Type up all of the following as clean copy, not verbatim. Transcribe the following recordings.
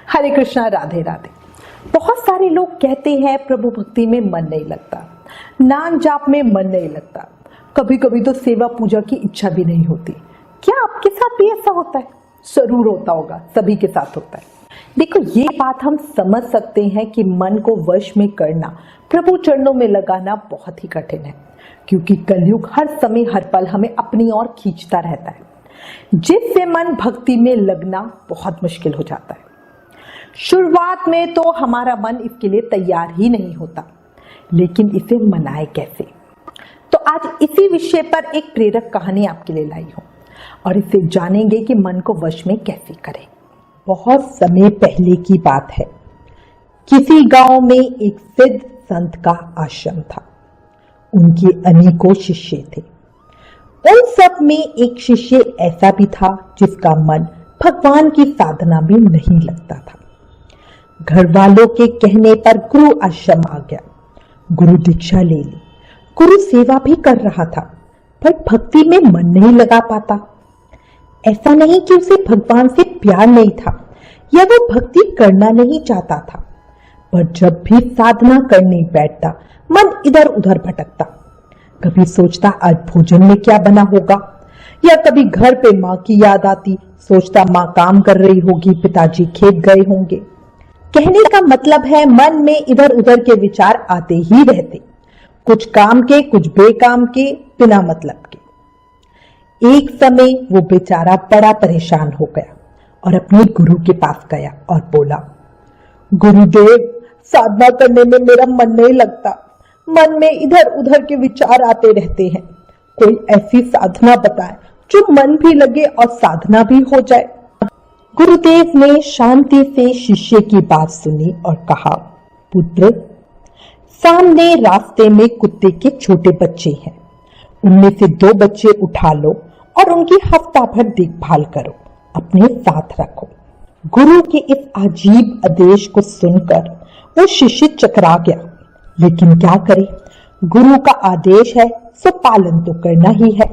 हरे कृष्णा, राधे राधे। बहुत सारे लोग कहते हैं प्रभु भक्ति में मन नहीं लगता, नाम जाप में मन नहीं लगता, कभी कभी तो सेवा पूजा की इच्छा भी नहीं होती। क्या आपके साथ भी ऐसा होता है? जरूर होता होगा, सभी के साथ होता है। देखो, ये बात हम समझ सकते हैं कि मन को वश में करना, प्रभु चरणों में लगाना बहुत ही कठिन है, क्योंकि कलयुग हर समय हर पल हमें अपनी ओर खींचता रहता है, जिससे मन भक्ति में लगना बहुत मुश्किल हो जाता है। शुरुआत में तो हमारा मन इसके लिए तैयार ही नहीं होता, लेकिन इसे मनाए कैसे? तो आज इसी विषय पर एक प्रेरक कहानी आपके लिए लाई हूं और इसे जानेंगे कि मन को वश में कैसे करें। बहुत समय पहले की बात है। किसी गांव में एक सिद्ध संत का आश्रम था। उनके अनेकों शिष्य थे। उन सब में एक शिष्य ऐसा भी था जिसका मन भगवान की साधना में नहीं लगता था। घर वालों के कहने पर गुरु आश्रम आ गया, गुरु दीक्षा ले ली, गुरु सेवा भी कर रहा था, पर भक्ति में मन नहीं लगा पाता। ऐसा नहीं कि उसे भगवान से प्यार नहीं था या वो भक्ति करना नहीं चाहता था, पर जब भी साधना करने बैठता मन इधर उधर भटकता। कभी सोचता आज भोजन में क्या बना होगा, या कभी घर पे माँ की याद आती, सोचता माँ काम कर रही होगी, पिताजी खेत गए होंगे। कहने का मतलब है मन में इधर उधर के विचार आते ही रहते, कुछ काम के, कुछ बेकाम के, बिना मतलब के। एक समय वो बेचारा बड़ा परेशान हो गया और अपने गुरु के पास गया और बोला, गुरुदेव, साधना करने में मेरा मन नहीं लगता, मन में इधर उधर के विचार आते रहते हैं। कोई ऐसी साधना बताए जो मन भी लगे और साधना भी हो जाए। गुरुदेव ने शांति से शिष्य की बात सुनी और कहा, पुत्र, सामने रास्ते में कुत्ते के छोटे बच्चे हैं, उनमें से 2 बच्चे उठा लो और उनकी हफ्ता भर देखभाल करो, अपने साथ रखो। गुरु के इस अजीब आदेश को सुनकर वो शिष्य चकरा गया, लेकिन क्या करे, गुरु का आदेश है सो पालन तो करना ही है।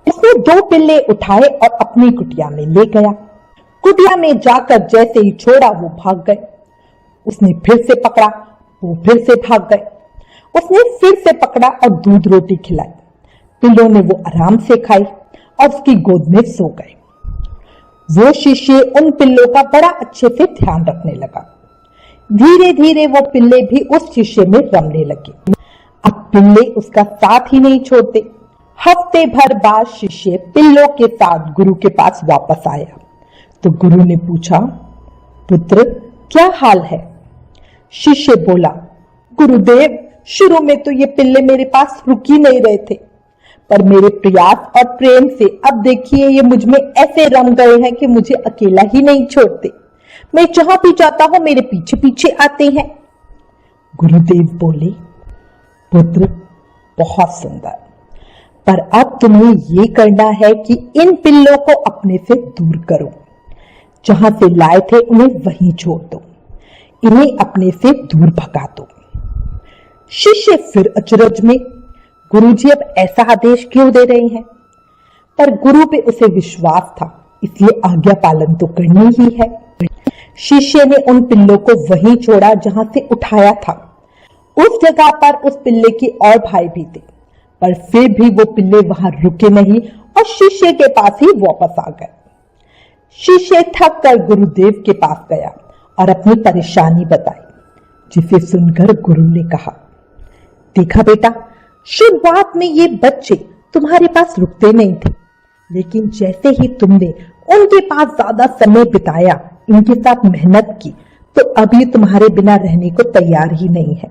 उसने 2 पिल्ले उठाए और अपनी कुटिया में ले गया। कुटिया में जाकर जैसे ही छोड़ा वो भाग गए। उसने फिर से पकड़ा, वो फिर से भाग गए। उसने फिर से पकड़ा और दूध रोटी खिलाई। पिल्लों ने वो आराम से खाई और उसकी गोद में सो गए। वो शिष्य उन पिल्लों का बड़ा अच्छे से ध्यान रखने लगा। धीरे धीरे वो पिल्ले भी उस शिष्य में रमने लगे। अब पिल्ले उसका साथ ही नहीं छोड़ते। हफ्ते भर बाद शिष्य पिल्लों के साथ गुरु के पास वापस आया तो गुरु ने पूछा, पुत्र, क्या हाल है? शिष्य बोला, गुरुदेव, शुरू में तो ये पिल्ले मेरे पास रुक ही नहीं रहे थे, पर मेरे प्रयास और प्रेम से अब देखिए ये मुझ में ऐसे रम गए हैं कि मुझे अकेला ही नहीं छोड़ते। मैं जहां भी जाता हूं मेरे पीछे पीछे आते हैं। गुरुदेव बोले, पुत्र, बहुत सुंदर, पर अब तुम्हें ये करना है कि इन पिल्लों को अपने से दूर करो। जहां से लाए थे उन्हें वहीं छोड़ दो, इन्हें अपने से दूर भगा दो। शिष्य फिर अचरज में, गुरुजी अब ऐसा आदेश क्यों दे रहे हैं? पर गुरु पे उसे विश्वास था, इसलिए आज्ञा पालन तो करनी ही है। शिष्य ने उन पिल्लों को वहीं छोड़ा जहां से उठाया था। उस जगह पर उस पिल्ले के और भाई भी थे, पर फिर भी वो पिल्ले वहां रुके नहीं और शिष्य के पास ही वापस आ गए। शिष्य थक कर गुरुदेव के पास गया और अपनी परेशानी बताई, जिसे सुनकर गुरु ने कहा, देखा बेटा, शुरुआत में ये बच्चे तुम्हारे पास रुकते नहीं थे, लेकिन जैसे ही तुमने उनके पास ज्यादा समय बिताया, इनके साथ मेहनत की, तो अभी तुम्हारे बिना रहने को तैयार ही नहीं है।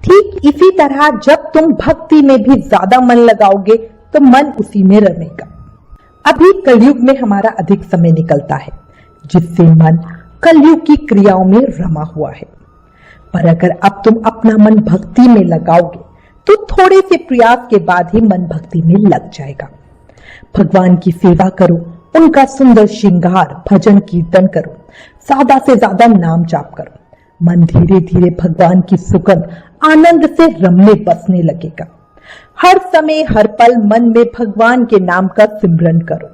ठीक इसी तरह जब तुम भक्ति में भी ज्यादा मन लगाओगे तो मन उसी में रमेगा। अभी कलयुग में हमारा अधिक समय निकलता है, जिससे मन कलयुग की क्रियाओं में रमा हुआ है। पर अगर अब तुम अपना मन भक्ति में लगाओगे तो थोड़े से प्रयास के बाद ही मन भक्ति में लग जाएगा। भगवान की सेवा करो, उनका सुंदर श्रृंगार, भजन कीर्तन करो, ज्यादा से ज्यादा नाम जाप करो। मन धीरे धीरे भगवान की सुगंध, आनंद से रमने बसने लगेगा। हर समय हर पल मन में भगवान के नाम का सिमरन करो।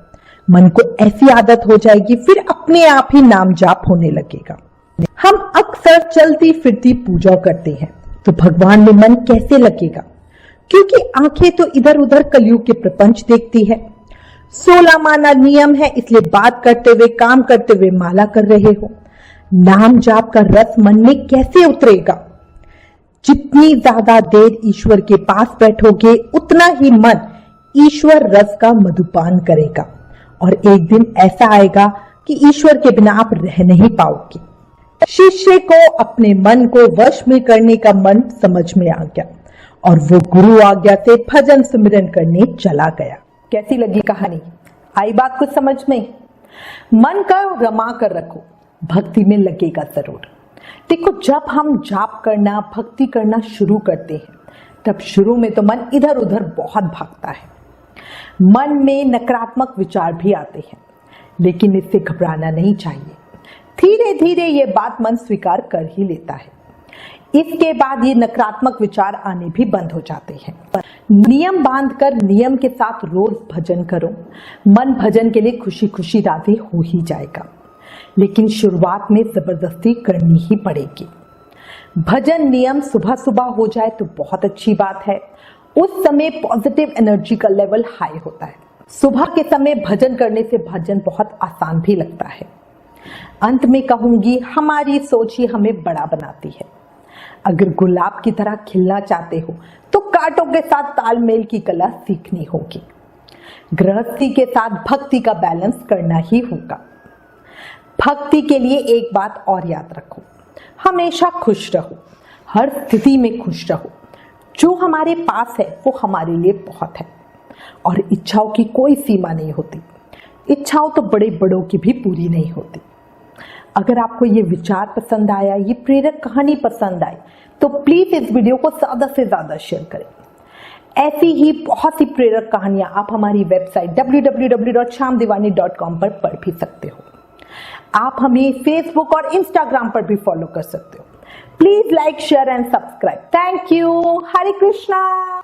मन को ऐसी आदत हो जाएगी, फिर अपने आप ही नाम जाप होने लगेगा। हम अक्सर चलती फिरती पूजा करते हैं तो भगवान में मन कैसे लगेगा, क्योंकि आंखें तो इधर उधर कलयुग के प्रपंच देखती है। 16 माना नियम है, इसलिए बात करते हुए काम करते हुए माला कर रहे हो। नाम जाप का रस मन में कैसे उतरेगा? जितनी ज्यादा देर ईश्वर के पास बैठोगे उतना ही मन ईश्वर रस का मधुपान करेगा और एक दिन ऐसा आएगा कि ईश्वर के बिना आप रह नहीं पाओगे। शिष्य को अपने मन को वश में करने का मन समझ में आ गया और वो गुरु आज्ञा से भजन सुमिरन करने चला गया। कैसी लगी कहानी? आई बात कुछ समझ में? मन का रमा कर रखो, भक्ति में लगेगा जरूर। देखो, जब हम जाप करना भक्ति करना शुरू करते हैं तब शुरू में तो मन इधर उधर बहुत भागता है, मन में नकारात्मक विचार भी आते हैं, लेकिन इससे घबराना नहीं चाहिए। धीरे धीरे ये बात मन स्वीकार कर ही लेता है। इसके बाद ये नकारात्मक विचार आने भी बंद हो जाते हैं। नियम बांधकर नियम के साथ रोज भजन करो, मन भजन के लिए खुशी खुशी राजी हो ही जाएगा, लेकिन शुरुआत में जबरदस्ती करनी ही पड़ेगी। भजन नियम सुबह सुबह हो जाए तो बहुत अच्छी बात है, उस समय पॉजिटिव एनर्जी का लेवल हाई होता है। सुबह के समय भजन करने से भजन बहुत आसान भी लगता है। अंत में कहूंगी, हमारी सोच ही हमें बड़ा बनाती है। अगर गुलाब की तरह खिलना चाहते हो तो कांटों के साथ तालमेल की कला सीखनी होगी। गृहस्थी के साथ भक्ति का बैलेंस करना ही होगा। भक्ति के लिए एक बात और याद रखो, हमेशा खुश रहो, हर स्थिति में खुश रहो। जो हमारे पास है वो हमारे लिए बहुत है और इच्छाओं की कोई सीमा नहीं होती। इच्छाओं तो बड़े बड़ों की भी पूरी नहीं होती। अगर आपको ये विचार पसंद आया, ये प्रेरक कहानी पसंद आई, तो प्लीज इस वीडियो को ज्यादा से ज्यादा शेयर करें। ऐसी ही बहुत सी प्रेरक कहानियां आप हमारी वेबसाइट www.shamdivani.com पर पढ़ भी सकते हो। आप हमें फेसबुक और इंस्टाग्राम पर भी फॉलो कर सकते हो। Please like, share and subscribe. Thank you. Hare Krishna.